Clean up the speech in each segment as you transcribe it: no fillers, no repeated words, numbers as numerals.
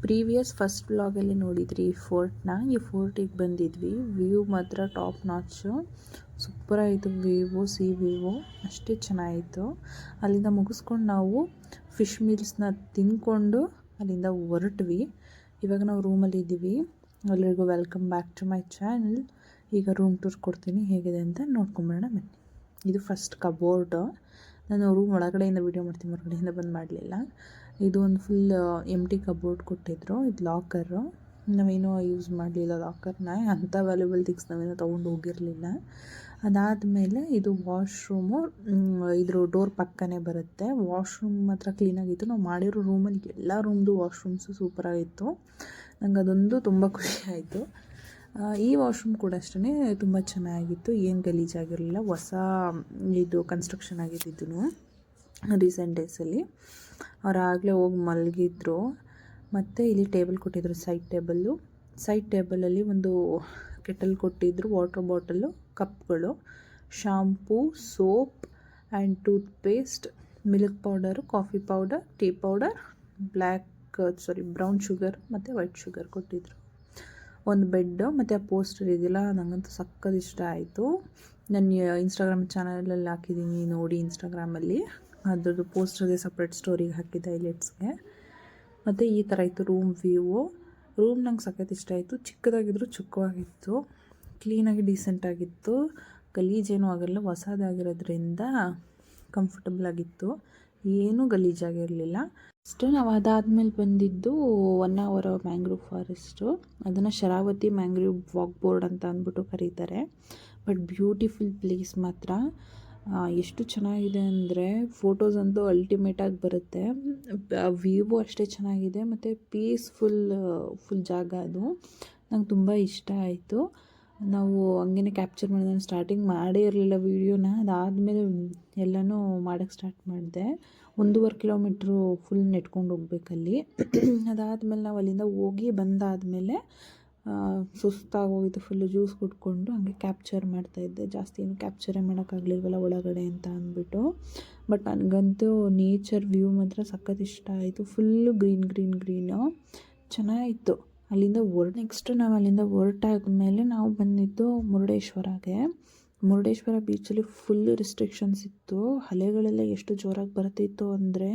Previous first ವ್ಲಾಗಲ್ಲಿ ನೋಡಿದ್ರಿ ಈ ಫೋರ್ಟ್ನ. ಈ ಫೋರ್ಟಿಗೆ ಬಂದಿದ್ವಿ. ವ್ಯೂ ಮಾತ್ರ ಟಾಪ್ ನಾಚು, ಸೂಪರಾಯಿತು. ಸಿ ವ್ಯೂ ಅಷ್ಟೇ ಚೆನ್ನಾಯಿತು. ಅಲ್ಲಿಂದ ಮುಗಿಸ್ಕೊಂಡು ನಾವು ಫಿಶ್ ಮೀಲ್ಸ್ನ ತಿಂದ್ಕೊಂಡು ಅಲ್ಲಿಂದ ಹೊರಟ್ವಿ. ಇವಾಗ ನಾವು ರೂಮಲ್ಲಿ ಇದ್ದೀವಿ. ಎಲ್ಲರಿಗೂ welcome back to my channel. ಈಗ ರೂಮ್ ಟೂರ್ ಕೊಡ್ತೀನಿ, ಹೇಗಿದೆ ಅಂತ ನೋಡ್ಕೊಂಬರೋಣ ಬನ್ನಿ. ಇದು ಫಸ್ಟ್ ಕಬೋರ್ಡ್. ನಾನು ರೂಮ್ ಒಳಗಡೆಯಿಂದ ವೀಡಿಯೋ ಮಾಡ್ತೀನಿ, ಹೊರಗಡೆಯಿಂದ ಬಂದು ಮಾಡಲಿಲ್ಲ. ಇದು ಒಂದು ಫುಲ್ ಎಂಟಿ ಕಬೋರ್ಡ್ ಕೊಟ್ಟಿದ್ರು. ಇದು ಲಾಕರು. ನಾವೇನೋ ಯೂಸ್ ಮಾಡಲಿಲ್ಲ ಲಾಕರ್ನ, ಅಂಥ ವ್ಯಾಲ್ಯೂಬಲ್ ಥಿಂಗ್ಸ್ ನಾವೇನೋ ತೊಗೊಂಡು ಹೋಗಿರಲಿಲ್ಲ. ಅದಾದಮೇಲೆ ಇದು ವಾಶ್ರೂಮು. ಇದ್ರ ಡೋರ್ ಪಕ್ಕನೇ ಬರುತ್ತೆ. ವಾಶ್ರೂಮ್ ಮಾತ್ರ ಕ್ಲೀನಾಗಿತ್ತು. ನಾವು ಮಾಡಿರೋ ರೂಮಲ್ಲಿ ಎಲ್ಲ ರೂಮ್ದು ವಾಶ್ರೂಮ್ಸು ಸೂಪರಾಗಿತ್ತು. ನಂಗೆ ಅದೊಂದು ತುಂಬ ಖುಷಿ ಆಯಿತು. ಈ ವಾಶ್ರೂಮ್ ಕೂಡ ಅಷ್ಟೇ ತುಂಬ ಚೆನ್ನಾಗಿತ್ತು, ಏನು ಗಲೀಜಾಗಿರಲಿಲ್ಲ. ಹೊಸ ಇದು ಕನ್ಸ್ಟ್ರಕ್ಷನ್ ಆಗಿದ್ದು ರೀಸೆಂಟ್ ಡೇಸಲ್ಲಿ. ಅವ್ರು ಆಗಲೇ ಹೋಗಿ ಮಲಗಿದ್ರು. ಮತ್ತು ಇಲ್ಲಿ ಟೇಬಲ್ ಕೊಟ್ಟಿದ್ರು, ಸೈಡ್ ಟೇಬಲಲ್ಲಿ ಒಂದು ಕೆಟಲ್ ಕೊಟ್ಟಿದ್ರು, ವಾಟರ್ ಬಾಟಲು, ಕಪ್ಗಳು, shampoo, soap and toothpaste, milk powder, coffee powder, tea powder, brown sugar ಮತ್ತು ವೈಟ್ ಶುಗರ್ ಕೊಟ್ಟಿದ್ರು. ಒಂದು ಬೆಡ್ಡು ಮತ್ತು ಆ ಪೋಸ್ಟರ್ ಇದೆಯಲ್ಲ, ನನಗಂತೂ ಸಕ್ಕತ್ ಇಷ್ಟ ಆಯಿತು. ನಾನು ಇನ್ಸ್ಟಾಗ್ರಾಮ್ ಚಾನಲಲ್ಲಿ ಹಾಕಿದ್ದೀನಿ ನೋಡಿ. ಇನ್ಸ್ಟಾಗ್ರಾಮಲ್ಲಿ ಅದ್ರದ್ದು ಪೋಸ್ಟರ್ಗೆ ಸಪ್ರೇಟ್ ಸ್ಟೋರಿಗೆ ಹಾಕಿದ್ದೆ ಹೈಲೈಟ್ಸ್ಗೆ. ಮತ್ತು ಈ ಥರ ಇತ್ತು ರೂಮ್ ವ್ಯೂ. ರೂಮ್ ನಂಗೆ ಸಖತ್ ಇಷ್ಟ ಆಯಿತು. ಚಿಕ್ಕದಾಗಿದ್ರು ಚಿಕ್ಕವಾಗಿತ್ತು, ಕ್ಲೀನಾಗಿ ಡೀಸೆಂಟಾಗಿತ್ತು, ಗಲೀಜೇನೂ ಆಗಲ್ಲ. ಹೊಸದಾಗಿರೋದ್ರಿಂದ ಕಂಫರ್ಟಬಲ್ ಆಗಿತ್ತು, ಏನೂ ಗಲೀಜಾಗಿರಲಿಲ್ಲ. ಅಷ್ಟೇ. ನಾವು ಅದಾದಮೇಲೆ ಬಂದಿದ್ದು 1 hour ಮ್ಯಾಂಗ್ರೂವ್ ಫಾರೆಸ್ಟು. ಅದನ್ನು ಶರಾವತಿ ಮ್ಯಾಂಗ್ರೂವ್ ವಾಕ್ ಬೋರ್ಡ್ ಅಂತ ಅಂದ್ಬಿಟ್ಟು ಕರೀತಾರೆ. ಬಟ್ ಬ್ಯೂಟಿಫುಲ್ ಪ್ಲೇಸ್ ಮಾತ್ರ. ಎಷ್ಟು ಚೆನ್ನಾಗಿದೆ ಅಂದರೆ ಫೋಟೋಸ್ ಅಂತೂ ಅಲ್ಟಿಮೇಟಾಗಿ ಬರುತ್ತೆ. ವ್ಯೂ ಅಷ್ಟೇ ಚೆನ್ನಾಗಿದೆ ಮತ್ತು ಫುಲ್ ಜಾಗ ಅದು. ನಂಗೆ ತುಂಬ ಇಷ್ಟ ಆಯಿತು. ನಾವು ಹಂಗೇ ಕ್ಯಾಪ್ಚರ್ ಮಾಡಿದೆ. ನಾನು ಸ್ಟಾರ್ಟಿಂಗ್ ಮಾಡೇ ಇರಲಿಲ್ಲ ವೀಡಿಯೋನ. ಅದಾದಮೇಲೆ ಎಲ್ಲನೂ ಮಾಡೋಕ್ಕೆ ಸ್ಟಾರ್ಟ್ ಮಾಡಿದೆ. 1.5 ಕಿಲೋಮೀಟ್ರು ಫುಲ್ ನೆಟ್ಕೊಂಡು ಹೋಗ್ಬೇಕಲ್ಲಿ. ಅದಾದಮೇಲೆ ನಾವು ಅಲ್ಲಿಂದ ಹೋಗಿ ಬಂದಾದಮೇಲೆ ಸುಸ್ತಾಗೋಗಿತ್ತು. ಫುಲ್ಲು ಜ್ಯೂಸ್ ಕುಡ್ಕೊಂಡು ಹಂಗೆ ಕ್ಯಾಪ್ಚರ್ ಮಾಡ್ತಾಯಿದ್ದೆ. ಜಾಸ್ತಿ ಏನು ಕ್ಯಾಪ್ಚರೇ ಮಾಡೋಕ್ಕಾಗಲಿಲ್ವಲ್ಲ ಒಳಗಡೆ ಅಂತ ಅಂದ್ಬಿಟ್ಟು. ಬಟ್ ನನಗಂತೂ ನೇಚರ್ ವ್ಯೂ ಮಾತ್ರ ಸಖತ್ ಇಷ್ಟ ಆಯಿತು. ಫುಲ್ಲು ಗ್ರೀನು ಚೆನ್ನಾಗಿತ್ತು. ಅಲ್ಲಿಂದ ನೆಕ್ಸ್ಟ್ ನಾವು ಅಲ್ಲಿಂದ ಹೊರಟಾದ್ಮೇಲೆ ನಾವು ಬಂದಿದ್ದು ಮುರುಡೇಶ್ವರ ಬೀಚಲ್ಲಿ ಫುಲ್ ರಿಸ್ಟ್ರಿಕ್ಷನ್ಸ್ ಇತ್ತು. ಅಲೆಗಳೆಲ್ಲ ಎಷ್ಟು ಜೋರಾಗಿ ಬರ್ತಿತ್ತು ಅಂದರೆ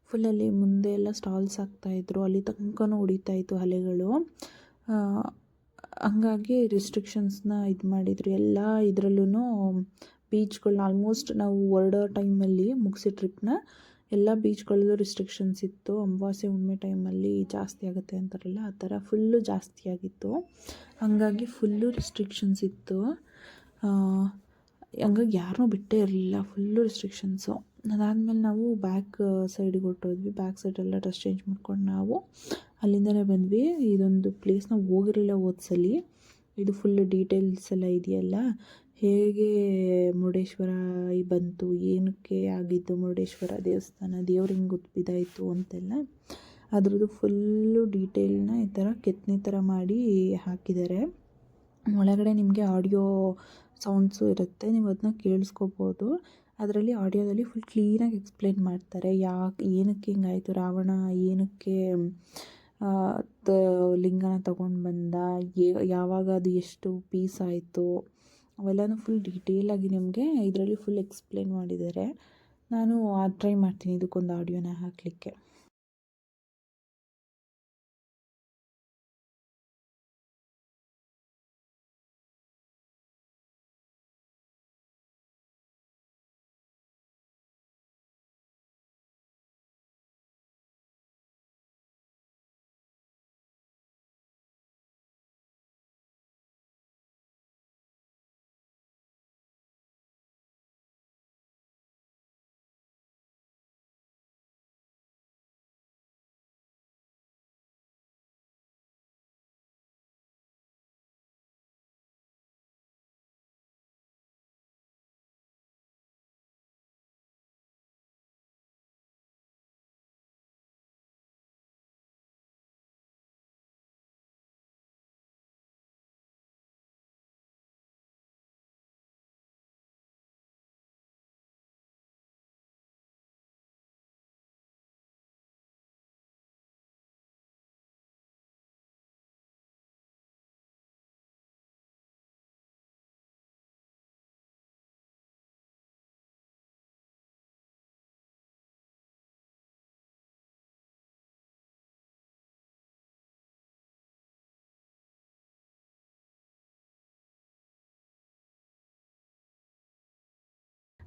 ಫುಲ್ಲಲ್ಲಿ ಮುಂದೆ ಎಲ್ಲ ಸ್ಟಾಲ್ಸ್ ಹಾಕ್ತಾಯಿದ್ರು, ಅಲ್ಲಿ ತನಕನೂ ಹೊಡಿತಾಯಿತ್ತು ಅಲೆಗಳು. ಹಂಗಾಗಿ ರಿಸ್ಟ್ರಿಕ್ಷನ್ಸ್ನ ಇದು ಮಾಡಿದರು. ಎಲ್ಲ ಇದರಲ್ಲೂ ಬೀಚ್ಗಳನ್ನ ಆಲ್ಮೋಸ್ಟ್ ನಾವು ಹೊರಡೋ ಟೈಮಲ್ಲಿ ಮುಗಿಸಿ ಟ್ರಿಪ್ನ ಎಲ್ಲ ಬೀಚ್ಗಳಲ್ಲೂ ರಿಸ್ಟ್ರಿಕ್ಷನ್ಸ್ ಇತ್ತು. ಅಮಾವಾಸ್ಯೆ ಹುಣ್ಣಿಮೆ ಟೈಮಲ್ಲಿ ಜಾಸ್ತಿ ಆಗುತ್ತೆ ಅಂತಾರಲ್ಲ, ಆ ಥರ ಫುಲ್ಲು ಜಾಸ್ತಿ ಆಗಿತ್ತು. ಹಾಗಾಗಿ ಫುಲ್ಲು ರಿಸ್ಟ್ರಿಕ್ಷನ್ಸ್ ಇತ್ತು. ಹಂಗಾಗಿ ಯಾರನ್ನೂ ಬಿಟ್ಟೇ ಇರಲಿಲ್ಲ, ಫುಲ್ಲು ರಿಸ್ಟ್ರಿಕ್ಷನ್ಸು. ಅದಾದಮೇಲೆ ನಾವು ಬ್ಯಾಕ್ ಸೈಡಿಗೆ ಹೊರಟೋದ್ವಿ. ಬ್ಯಾಕ್ ಸೈಡೆಲ್ಲ ಡ್ರೆಸ್ ಚೇಂಜ್ ಮಾಡ್ಕೊಂಡು ನಾವು ಅಲ್ಲಿಂದಲೇ ಬಂದ್ವಿ. ಇದೊಂದು ಪ್ಲೇಸ್ ನಾವು ಹೋಗಿರಲಿಲ್ಲ ಹೋದ್ಸಲಿ. ಇದು ಫುಲ್ಲು ಡೀಟೇಲ್ಸ್ ಎಲ್ಲ ಇದೆಯಲ್ಲ, ಹೇಗೆ ಮುರುಡೇಶ್ವರ ಬಂತು, ಏನಕ್ಕೆ ಆಗಿದ್ದು ಮುರುಡೇಶ್ವರ ದೇವಸ್ಥಾನ, ದೇವ್ರು ಹಿಂಗೆ ಇದಾಯಿತು ಅಂತೆಲ್ಲ ಅದ್ರದ್ದು ಫುಲ್ಲು ಡೀಟೇಲ್ನ ಈ ಥರ ಕೆತ್ತನೆ ಥರ ಮಾಡಿ ಹಾಕಿದ್ದಾರೆ. ಒಳಗಡೆ ನಿಮಗೆ ಆಡಿಯೋ ಸೌಂಡ್ಸು ಇರುತ್ತೆ, ನೀವು ಅದನ್ನ ಕೇಳಿಸ್ಕೋಬೋದು. ಅದರಲ್ಲಿ ಆಡಿಯೋದಲ್ಲಿ ಫುಲ್ ಕ್ಲೀನಾಗಿ ಎಕ್ಸ್ಪ್ಲೇನ್ ಮಾಡ್ತಾರೆ. ಏನಕ್ಕೆ ಹಿಂಗಾಯಿತು, ರಾವಣ ಏನಕ್ಕೆ ಲಿಂಗನ ತಗೊಂಡು ಬಂದ, ಯಾವಾಗ ಅದು ಎಷ್ಟು ಪೀಸ್ ಆಯಿತು, ಅವೆಲ್ಲನೂ ಫುಲ್ ಡೀಟೇಲಾಗಿ ನಿಮಗೆ ಇದರಲ್ಲಿ ಫುಲ್ ಎಕ್ಸ್ಪ್ಲೇನ್ ಮಾಡಿದ್ದಾರೆ. ನಾನು ಟ್ರೈ ಮಾಡ್ತೀನಿ ಇದಕ್ಕೊಂದು ಆಡಿಯೋನ ಹಾಕಲಿಕ್ಕೆ.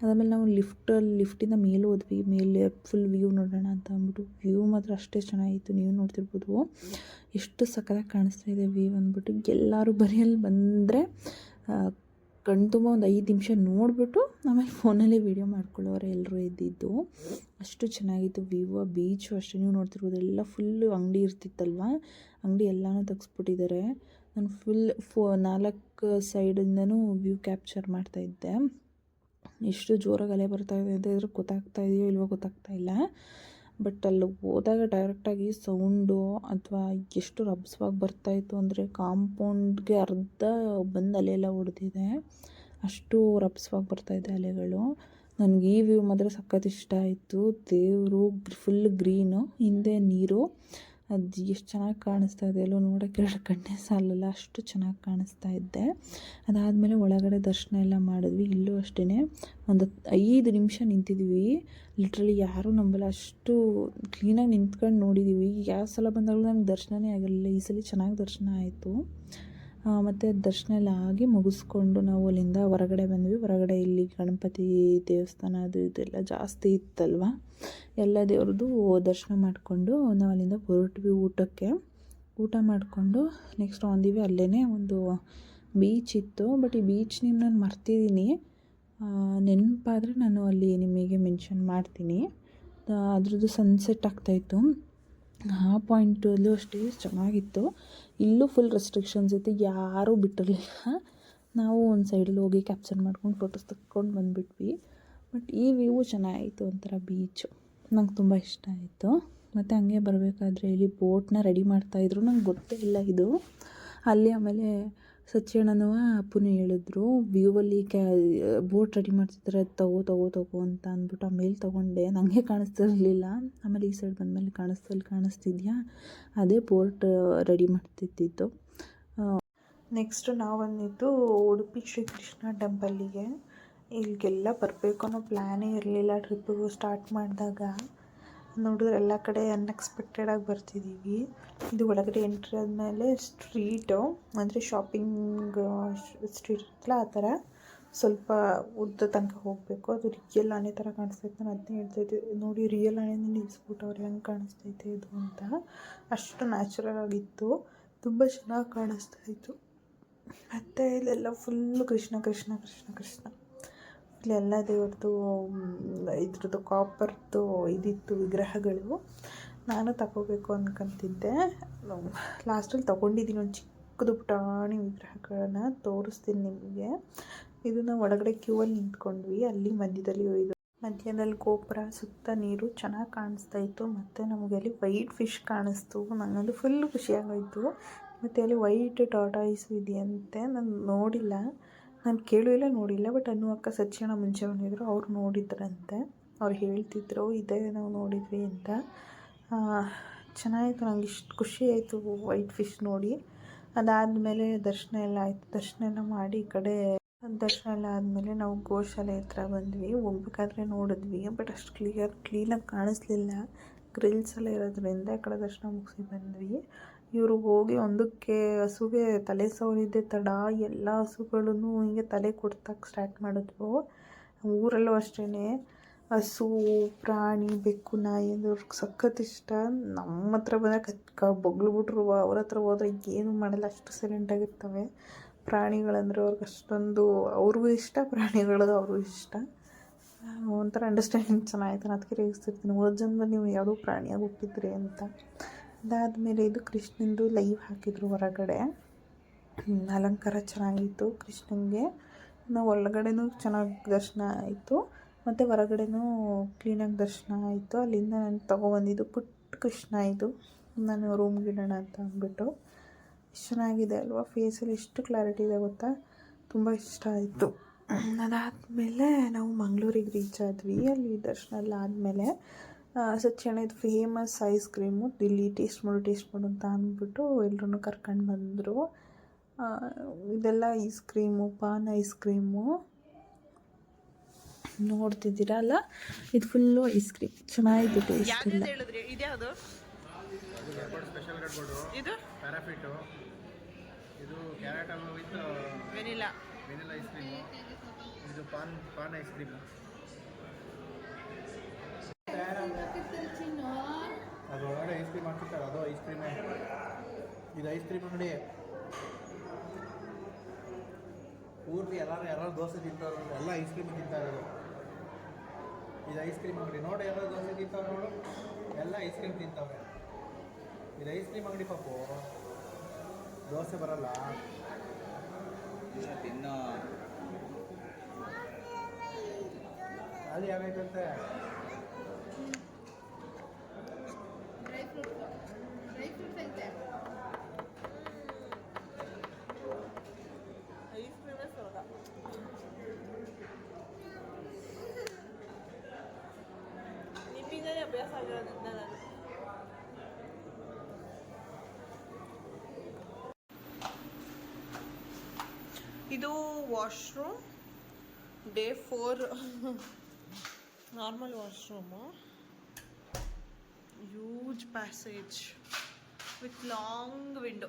ಅದಾದಮೇಲೆ ನಾವು ಲಿಫ್ಟಿಂದ ಮೇಲೆ ಹೋದ್ವಿ. ಮೇಲೆ ಫುಲ್ ವ್ಯೂ ನೋಡೋಣ ಅಂತ ಅಂದ್ಬಿಟ್ಟು. ವ್ಯೂ ಮಾತ್ರ ಅಷ್ಟೇ ಚೆನ್ನಾಗಿತ್ತು, ನೀವು ನೋಡ್ತಿರ್ಬೋದು ಎಷ್ಟು ಸಕ್ಕತ್ತಾಗಿ ಕಾಣಿಸ್ತಾ ಇದೆ ವ್ಯೂ ಅಂದ್ಬಿಟ್ಟು. ಎಲ್ಲರೂ ಬರೀ ಅಲ್ಲಿ ಬಂದರೆ ಕಣ್ಣು ತುಂಬ ಒಂದು 5 ನಿಮಿಷ ನೋಡಿಬಿಟ್ಟು ಆಮೇಲೆ ಫೋನಲ್ಲೇ ವೀಡಿಯೋ ಮಾಡ್ಕೊಳ್ಳೋರು ಎಲ್ಲರೂ ಇದ್ದಿದ್ದು. ಅಷ್ಟು ಚೆನ್ನಾಗಿತ್ತು ವ್ಯೂ. ಬೀಚು ಅಷ್ಟೇ ನೀವು ನೋಡ್ತಿರ್ಬೋದು, ಎಲ್ಲ ಫುಲ್ಲು ಅಂಗಡಿ ಇರ್ತಿತ್ತಲ್ವ, ಅಂಗಡಿ ಎಲ್ಲನೂ ತೆಗೆಸ್ಬಿಟ್ಟಿದ್ದಾರೆ. ನಾನು ಫುಲ್ 4 ಸೈಡಿಂದನೂ ವ್ಯೂ ಕ್ಯಾಪ್ಚರ್ ಮಾಡ್ತಾಯಿದ್ದೆ. ಎಷ್ಟು ಜೋರಾಗಿ ಅಲೆ ಬರ್ತಾಯಿದೆ ಅಂತ ಇದ್ರೆ ಗೊತ್ತಾಗ್ತಾ ಇದೆಯೋ ಇಲ್ವೋ ಗೊತ್ತಾಗ್ತಾ ಇಲ್ಲ. ಬಟ್ ಅಲ್ಲಿ ಹೋದಾಗ ಡೈರೆಕ್ಟಾಗಿ ಸೌಂಡು ಅಥವಾ ಎಷ್ಟು ರಭಸವಾಗಿ ಬರ್ತಾಯಿತ್ತು ಅಂದರೆ ಕಾಂಪೌಂಡ್ಗೆ ಅರ್ಧ ಬಂದು ಅಲೆ ಎಲ್ಲ ಹೊಡೆದಿದೆ, ಅಷ್ಟು ರಭಸವಾಗಿ ಬರ್ತಾಯಿದೆ ಅಲೆಗಳು. ನನಗೆ ಈ ವ್ಯೂ ಮಾತ್ರ ಸಖತ್ ಇಷ್ಟ ಆಯಿತು. ದೇವರು ಫುಲ್ ಗ್ರೀನು, ಹಿಂದೆ ನೀರು, ಅದು ಎಷ್ಟು ಚೆನ್ನಾಗಿ ಕಾಣಿಸ್ತಾ ಇದೆ ಅಲ್ಲೋ, ನೋಡೋಕ್ಕೆ ಕಣ್ಣೇ ಸಾಲಲ್ಲ, ಅಷ್ಟು ಚೆನ್ನಾಗಿ ಕಾಣಿಸ್ತಾ ಇದ್ದೆ. ಅದಾದಮೇಲೆ ಒಳಗಡೆ ದರ್ಶನ ಎಲ್ಲ ಮಾಡಿದ್ವಿ. ಇಲ್ಲೂ ಅಷ್ಟೇ ಒಂದು 5 ನಿಮಿಷ ನಿಂತಿದ್ವಿ. ಲಿಟ್ರಲಿ ಯಾರೂ ನಂಬಲ್ಲ, ಅಷ್ಟು ಕ್ಲೀನಾಗಿ ನಿಂತ್ಕೊಂಡು ನೋಡಿದ್ದೀವಿ. ಯಾವ ಸಲ ಬಂದಾಗಲೂ ನಮ್ಗೆ ದರ್ಶನವೇ ಆಗಿರಲಿಲ್ಲ. ಈ ಸಲ ಚೆನ್ನಾಗಿ ದರ್ಶನ ಆಯಿತು. ಮತ್ತು ದರ್ಶನ ಎಲ್ಲ ಆಗಿ ಮುಗಿಸ್ಕೊಂಡು ನಾವು ಅಲ್ಲಿಂದ ಹೊರಗಡೆ ಬಂದ್ವಿ. ಹೊರಗಡೆ ಇಲ್ಲಿ ಗಣಪತಿ ದೇವಸ್ಥಾನ ಅದು ಇದೆಲ್ಲ ಜಾಸ್ತಿ ಇತ್ತಲ್ವ, ಎಲ್ಲ ದೇವ್ರದ್ದು ದರ್ಶನ ಮಾಡಿಕೊಂಡು ನಾವು ಅಲ್ಲಿಂದ ಹೊರಟ್ವಿ ಊಟಕ್ಕೆ. ಊಟ ಮಾಡಿಕೊಂಡು ನೆಕ್ಸ್ಟ್ ಬಂದೀವಿ. ಅಲ್ಲೇ ಒಂದು ಬೀಚ್ ಇತ್ತು, ಬಟ್ ಈ ಬೀಚ್ ನಾನು ಮರ್ತಿದ್ದೀನಿ. ನೆನಪಾದರೆ ನಾನು ಅಲ್ಲಿ ನಿಮಗೆ ಮೆನ್ಷನ್ ಮಾಡ್ತೀನಿ. ಅದ್ರದ್ದು ಸನ್ಸೆಟ್ ಆಗ್ತಾಯಿತ್ತು, ಆ ಪಾಯಿಂಟಲ್ಲೂ ಅಷ್ಟೇ ಚೆನ್ನಾಗಿತ್ತು. ಇಲ್ಲೂ ಫುಲ್ ರೆಸ್ಟ್ರಿಕ್ಷನ್ಸ್ ಇತ್ತು, ಯಾರೂ ಬಿಟ್ಟಿರಲಿಲ್ಲ. ನಾವು ಒಂದು ಸೈಡಲ್ಲಿ ಹೋಗಿ ಕ್ಯಾಪ್ಚರ್ ಮಾಡ್ಕೊಂಡು ಫೋಟೋಸ್ ತೆಕ್ಕೊಂಡು ಬಂದುಬಿಟ್ವಿ. ಬಟ್ ಈ ವ್ಯೂ ಚೆನ್ನಾಗಿತ್ತು, ಒಂಥರ ಬೀಚು, ನಂಗೆ ತುಂಬ ಇಷ್ಟ ಆಯಿತು. ಮತ್ತು ಹಂಗೆ ಬರಬೇಕಾದ್ರೆ ಇಲ್ಲಿ ಬೋಟ್ನ ರೆಡಿ ಮಾಡ್ತಾಯಿದ್ರು, ನಂಗೆ ಗೊತ್ತೇ ಇಲ್ಲ ಇದು. ಅಲ್ಲಿ ಆಮೇಲೆ ಸಚ್ಚಣ್ಣನೂ ಅಪ್ಪನೂ ಹೇಳಿದ್ರು ವ್ಯೂವಲ್ಲಿ ಬೋಟ್ ರೆಡಿ ಮಾಡ್ತಿದ್ದಾರೆ, ತಗೋ ಅಂತ ಅಂದ್ಬಿಟ್ಟು ಆಮೇಲೆ ತೊಗೊಂಡೆ. ನನಗೆ ಕಾಣಿಸ್ತಿರಲಿಲ್ಲ, ಆಮೇಲೆ ಈ ಸೈಡ್ ಬಂದಮೇಲೆ ಕಾಣಿಸ್ತಿದ್ಯಾ, ಅದೇ ಬೋಟ್ ರೆಡಿ ಮಾಡ್ತಿದ್ದಿದ್ದು. ನೆಕ್ಸ್ಟು ನಾವು ಬಂದಿದ್ದು ಉಡುಪಿ ಶ್ರೀಕೃಷ್ಣ ಟೆಂಪಲ್ಲಿಗೆ. ಇಲ್ಲಿಗೆಲ್ಲ ಬರಬೇಕು ಅನ್ನೋ ಪ್ಲ್ಯಾನೇ ಇರಲಿಲ್ಲ ಟ್ರಿಪ್ಪಿಗೂ ಸ್ಟಾರ್ಟ್ ಮಾಡಿದಾಗ. ನೋಡಿದ್ರೆ ಎಲ್ಲ ಕಡೆ ಅನ್ಎಕ್ಸ್ಪೆಕ್ಟೆಡಾಗಿ ಬರ್ತಿದ್ದೀವಿ. ಇದು ಒಳಗಡೆ ಎಂಟ್ರಿ ಆದಮೇಲೆ ಸ್ಟ್ರೀಟು, ಅಂದರೆ ಶಾಪಿಂಗ್ ಸ್ಟ್ರೀಟ್ ಇರ್ತಲ್ಲ ಆ ಥರ ಸ್ವಲ್ಪ ಉದ್ದ ತನಕ ಹೋಗಬೇಕು. ಅದು ರಿಯಲ್ ಆನೆ ಥರ ಕಾಣಿಸ್ತೈತೆ. ನಾನು ಅದನ್ನೇ ಹೇಳ್ತಾಯಿದ್ದೆ, ನೋಡಿ ರಿಯಲ್ ಆನೆನೇ ನಿಲ್ಲಿಸ್ಬಿಟ್ಟು ಅವ್ರು ಹೆಂಗೆ ಕಾಣಿಸ್ತೈತೆ ಇದು ಅಂತ. ಅಷ್ಟು ನ್ಯಾಚುರಲ್ ಆಗಿತ್ತು, ತುಂಬ ಚೆನ್ನಾಗಿ ಕಾಣಿಸ್ತಾಯಿತ್ತು. ಮತ್ತು ಇಲ್ಲೆಲ್ಲ ಫುಲ್ಲು ಕೃಷ್ಣ ಇಲ್ಲೆಲ್ಲ ದೇವ್ರದ್ದು ಇದ್ರದ್ದು ಕಾಪರ್ದು ಇದಿತ್ತು ವಿಗ್ರಹಗಳು. ನಾನು ತಗೋಬೇಕು ಅಂದ್ಕೊತಿದ್ದೆ, ಲಾಸ್ಟಲ್ಲಿ ತೊಗೊಂಡಿದ್ದೀನಿ ಒಂದು ಚಿಕ್ಕದು ಪುಟಾಣಿ ವಿಗ್ರಹಗಳನ್ನು, ತೋರಿಸ್ತೀನಿ ನಿಮಗೆ. ಇದನ್ನು ಒಳಗಡೆ ಕ್ಯೂವಲ್ಲಿ ನಿಂತ್ಕೊಂಡ್ವಿ. ಅಲ್ಲಿ ಮಧ್ಯದಲ್ಲಿ ಗೋಪುರ, ಸುತ್ತ ನೀರು ಚೆನ್ನಾಗಿ ಕಾಣಿಸ್ತಾ ಇತ್ತು. ಮತ್ತು ನಮಗೆ ಅಲ್ಲಿ ವೈಟ್ ಫಿಶ್ ಕಾಣಿಸ್ತು, ನನಗಂದು ಫುಲ್ ಖುಷಿಯಾಗೋಯಿತು. ಮತ್ತು ಅಲ್ಲಿ ವೈಟ್ ಟಾಟಾಯಿಸು ಇದೆಯಂತೆ, ನಾನು ನೋಡಿಲ್ಲ, ನಾನು ನೋಡಿಲ್ಲ. ಬಟ್ ಅನ್ನು ಅಕ್ಕ ಸಚ್ಚಣ್ಣ ಮುಂಚೆ ಬಂದಿದ್ರು, ಅವ್ರು ನೋಡಿದ್ರಂತೆ, ಅವ್ರು ಹೇಳ್ತಿದ್ರು ಇದೇ ನಾವು ನೋಡಿದ್ವಿ ಅಂತ. ಚೆನ್ನಾಗಿತ್ತು, ನಂಗೆ ಇಷ್ಟು ಖುಷಿ ಆಯಿತು ವೈಟ್ ಫಿಶ್ ನೋಡಿ. ಅದಾದಮೇಲೆ ದರ್ಶನ ಎಲ್ಲ ಆಯಿತು. ದರ್ಶನ ಎಲ್ಲ ಮಾಡಿ ಈ ಕಡೆ ದರ್ಶನ ಎಲ್ಲ ಆದಮೇಲೆ ನಾವು ಗೋಶಾಲೆ ಹತ್ರ ಬಂದ್ವಿ. ಹೋಗ್ಬೇಕಾದ್ರೆ ನೋಡಿದ್ವಿ, ಬಟ್ ಅಷ್ಟು ಕ್ಲೀನಾಗಿ ಕಾಣಿಸ್ಲಿಲ್ಲ, ಗ್ರಿಲ್ಸ್ ಎಲ್ಲ ಇರೋದ್ರಿಂದ ಈ ಕಡೆ ದರ್ಶನ ಮುಗಿಸಿ ಬಂದ್ವಿ. ಇವರು ಹೋಗಿ ಒಂದಕ್ಕೆ ಹಸುಗೆ ತಲೆ ಸವರಿದ್ದೆ ತಡ, ಎಲ್ಲ ಹಸುಗಳೂ ಹಿಂಗೆ ತಲೆ ಕೊಡ್ತಕ್ಕೆ ಸ್ಟಾರ್ಟ್ ಮಾಡಿದ್ವು. ಊರಲ್ಲೂ ಅಷ್ಟೇ ಹಸು, ಪ್ರಾಣಿ, ಬೆಕ್ಕು, ನಾಯಿ ಅಂದರೆ ಅವ್ರಿಗೆ ಸಖತ್ ಇಷ್ಟ. ನಮ್ಮ ಹತ್ರ ಬಂದರೆ ಬೊಗ್ಳುಬಿಟ್ರು, ಅವ್ರ ಹತ್ರ ಹೋದ್ರೆ ಏನೂ ಮಾಡಲ್ಲ, ಅಷ್ಟು ಸೈಲೆಂಟಾಗಿರ್ತವೆ. ಪ್ರಾಣಿಗಳಂದರೆ ಅವ್ರಿಗೆ ಅಷ್ಟೊಂದು ಅವ್ರಿಗೂ ಇಷ್ಟ, ಪ್ರಾಣಿಗಳದು ಅವ್ರಿಗೂ ಇಷ್ಟ. ಒಂಥರ ಅಂಡರ್ಸ್ಟ್ಯಾಂಡಿಂಗ್ ಚೆನ್ನಾಗಿತ್ತು. ನಾನು ಅದಕ್ಕೆ ರೇಗಿಸ್ತಿರ್ತೀನಿ, ಹೋದ ಜನ್ಮದಲ್ಲಿ ನೀವು ಯಾವುದೋ ಪ್ರಾಣಿಯಾಗಿ ಹುಟ್ಟಿದ್ರಿ ಅಂತ. ಅದಾದಮೇಲೆ ಇದು ಕೃಷ್ಣಂದು ಲೈವ್ ಹಾಕಿದ್ರು ಹೊರಗಡೆ. ಅಲಂಕಾರ ಚೆನ್ನಾಗಿತ್ತು ಕೃಷ್ಣನಿಗೆ. ನಾವು ಒಳಗಡೆನೂ ಚೆನ್ನಾಗಿ ದರ್ಶನ ಆಯಿತು, ಮತ್ತು ಹೊರಗಡೆನೂ ಕ್ಲೀನಾಗಿ ದರ್ಶನ ಆಯಿತು. ಅಲ್ಲಿಂದ ನಾನು ತೊಗೊಬಂದಿದ್ದು ಪುಟ್ಟ ಕೃಷ್ಣ, ಇದು ನಾನು ರೂಮ್ಗೆ ಇಡೋಣ ಅಂತ ಅಂದ್ಬಿಟ್ಟು. ಎಷ್ಟು ಚೆನ್ನಾಗಿದೆ ಅಲ್ವಾ, ಫೇಸಲ್ಲಿ ಎಷ್ಟು ಕ್ಲಾರಿಟಿ ಇದೆ ಗೊತ್ತಾ, ತುಂಬ ಇಷ್ಟ ಆಯಿತು. ಅದಾದಮೇಲೆ ನಾವು ಮಂಗಳೂರಿಗೆ ರೀಚ್ ಆದ್ವಿ. ಅಲ್ಲಿ ದರ್ಶನ ಎಲ್ಲ ಆದಮೇಲೆ ಸಚ್ಚಣ್ಣದು ಫೇಮಸ್ ಐಸ್ ಕ್ರೀಮು ಇಲ್ಲಿ ಟೇಸ್ಟ್ ಮಾಡು ಅಂತ ಅಂದ್ಬಿಟ್ಟು ಎಲ್ಲರೂ ಕರ್ಕೊಂಡು ಬಂದರು. ಇದೆಲ್ಲ ice cream, PAN ice cream ನೋಡ್ತಿದ್ದೀರಾ ಅಲ್ಲ, ಇದು ಫುಲ್ಲು ಐಸ್ ಕ್ರೀಮ್, ಚೆನ್ನಾಗಿದೆ ಟೇಸ್ಟ್ ಎಲ್ಲ. ಇದು ಪ್ಯಾರಾಫಿಟು, ಇದು carrot halwa with vanilla ice cream, ಇದು ಪಾನ್ ಐಸ್ ಕ್ರೀಮು. ಅದರೊಳಗಡೆ ಐಸ್ ಕ್ರೀಮ್ ಹಾಕಿರ್ತಾರೆ, ಅದು ಐಸ್ ಕ್ರೀಮೇ. ಇದು ಐಸ್ ಕ್ರೀಮ್ ಅಂಗಡಿ. ಪೂರ್ತಿ ಎಲ್ಲರೂ ದೋಸೆ ತಿಂತಾರೆ, ಎಲ್ಲ ಐಸ್ ಕ್ರೀಮ್ ತಿಂತಾ ಇರೋದು. ಇದು ಐಸ್ ಕ್ರೀಮ್ ಅಂಗಡಿ ನೋಡಿ, ಎಲ್ಲರೂ ದೋಸೆ ತಿಂತಾವ್ರೆ ನೋಡು, ಎಲ್ಲ ಐಸ್ ಕ್ರೀಮ್ ತಿಂತಾವ್ರೆ. ಇದು ಐಸ್ ಕ್ರೀಮ್ ಅಂಗಡಿ ಪಾಪು, ದೋಸೆ ಬರಲ್ಲ ತಿನ್ನೋ. ಅಲ್ಲಿ ಯಾವಾಗೈತಂತೆ ಡ್ರೈ ಫ್ರೂಟ್ಸ್ ಐತೆ. ಐಸ್ ಕ್ರೀಮೇ ಸೋದ. ನಿಮ್ಮಿಂದಲೇ ಅಭ್ಯಾಸ ಆಗಿರೋದ್ರಿಂದ ನಾನು. ಇದು washroom, day 4 normal washroom. Huge passage with long window.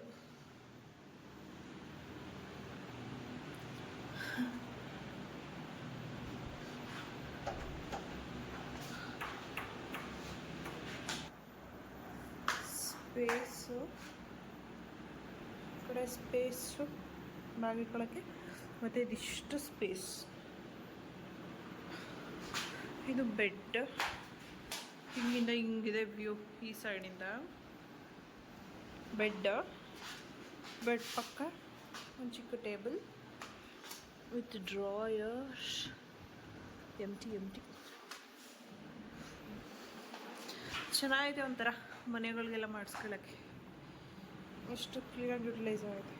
Space, ಈ ಕಡೆ ಸ್ಪೇಸು ಬ್ಯಾಗ್ ಇಟ್ಕೊಳ್ಳೋಕ್ಕೆ, ಮತ್ತು ಇದಿಷ್ಟು ಸ್ಪೇಸ್. ಇದು ಬೆಡ್, ಹಿಂಗಿಂದ ಹಿಂಗಿದೆ ವ್ಯೂ ಈ ಸೈಡಿಂದ. ಬೆಡ್ ಪಕ್ಕ ಒಂದು ಚಿಕ್ಕ ಟೇಬಲ್ ವಿತ್ ಡ್ರಾಯರ್ಸ್. ಎಂಟಿ ಚೆನ್ನಾಗಿದೆ, ಒಂಥರ ಮನೆಗಳಿಗೆಲ್ಲ ಮಾಡಿಸ್ಕೊಳ್ಳೋಕ್ಕೆ ಎಷ್ಟು ಕ್ಲೀನಾಗಿ ಯುಟಿಲೈಸ್ ಆಗಿದೆ.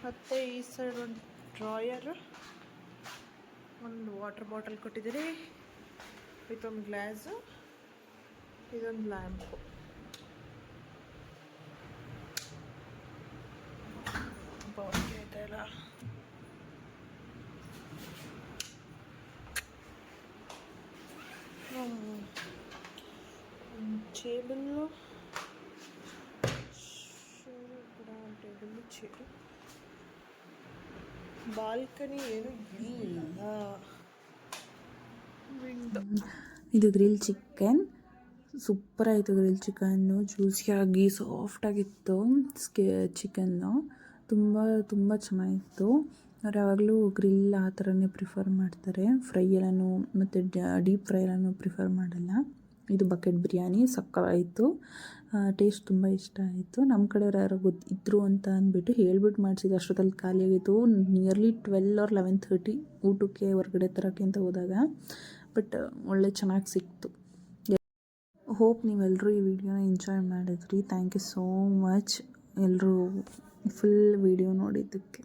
ಮತ್ತು ಈ ಸೈಡ್ ಒಂದು ಡ್ರಾಯರು, ಒಂದು ವಾಟರ್ ಬಾಟಲ್ ಕೊಟ್ಟಿದ್ದೀರಿ ವಿತ್ ಒಂದು ಗ್ಲಾಸು, ಇದೊಂದು ಲ್ಯಾಂಪು. ಬಾಕಿ ಇದೆಲ್ಲ ಟೇಬಲ್ಲು, ಟೇಬಲ್ಲು, ಚೇರು. ಬಾಲ್ಕನಿ ಏನು ಇಲ್ಲ. ಇದು ಗ್ರಿಲ್ ಚಿಕನ್, ಸೂಪರ್ ಆಯಿತು. ಗ್ರಿಲ್ ಚಿಕನ್ನು ಜ್ಯೂಸಿಯಾಗಿ ಸಾಫ್ಟಾಗಿತ್ತು. ಚಿಕನ್ನು ತುಂಬ ಚೆನ್ನಾಗಿತ್ತು. ಅವ್ರು ಯಾವಾಗಲೂ ಗ್ರಿಲ್ ಆ ಥರನೇ ಪ್ರಿಫರ್ ಮಾಡ್ತಾರೆ, ಫ್ರೈ ಎಲ್ಲನೂ ಮತ್ತು ಡೀಪ್ ಫ್ರೈ ಎಲ್ಲನೂ ಪ್ರಿಫರ್ ಮಾಡಲ್ಲ. ಇದು ಬಕೆಟ್ ಬಿರಿಯಾನಿ ಸಕ್ಕತ್ತಾಯಿತು, ಟೇಸ್ಟ್ ತುಂಬ ಇಷ್ಟ ಆಯಿತು. ನಮ್ಮ ಕಡೆಯವ್ರು ಯಾರೋ ಇದ್ರು ಅಂತ ಅಂದ್ಬಿಟ್ಟು ಹೇಳ್ಬಿಟ್ಟು ಮಾಡಿಸಿದ್ದು, ಅಷ್ಟೊತ್ತಲ್ಲಿ ಖಾಲಿಯಾಗಿತ್ತು. ನಿಯರ್ಲಿ 12 or 11:30 ಊಟಕ್ಕೆ ಹೊರಗಡೆ ತರೋಕ್ಕೆ ಅಂತ ಹೋದಾಗ. ಬಟ್ ಒಳ್ಳೆ ಚೆನ್ನಾಗಿ ಸಿಕ್ತು. ಹೋಪ್ ನೀವೆಲ್ಲರೂ ಈ ವಿಡಿಯೋನ ಎಂಜಾಯ್ ಮಾಡಿದ್ರಿ. ಥ್ಯಾಂಕ್ ಯು ಸೋ ಮಚ್ ಎಲ್ಲರೂ ಫುಲ್ ವಿಡಿಯೋ ನೋಡಿದ್ದಕ್ಕೆ.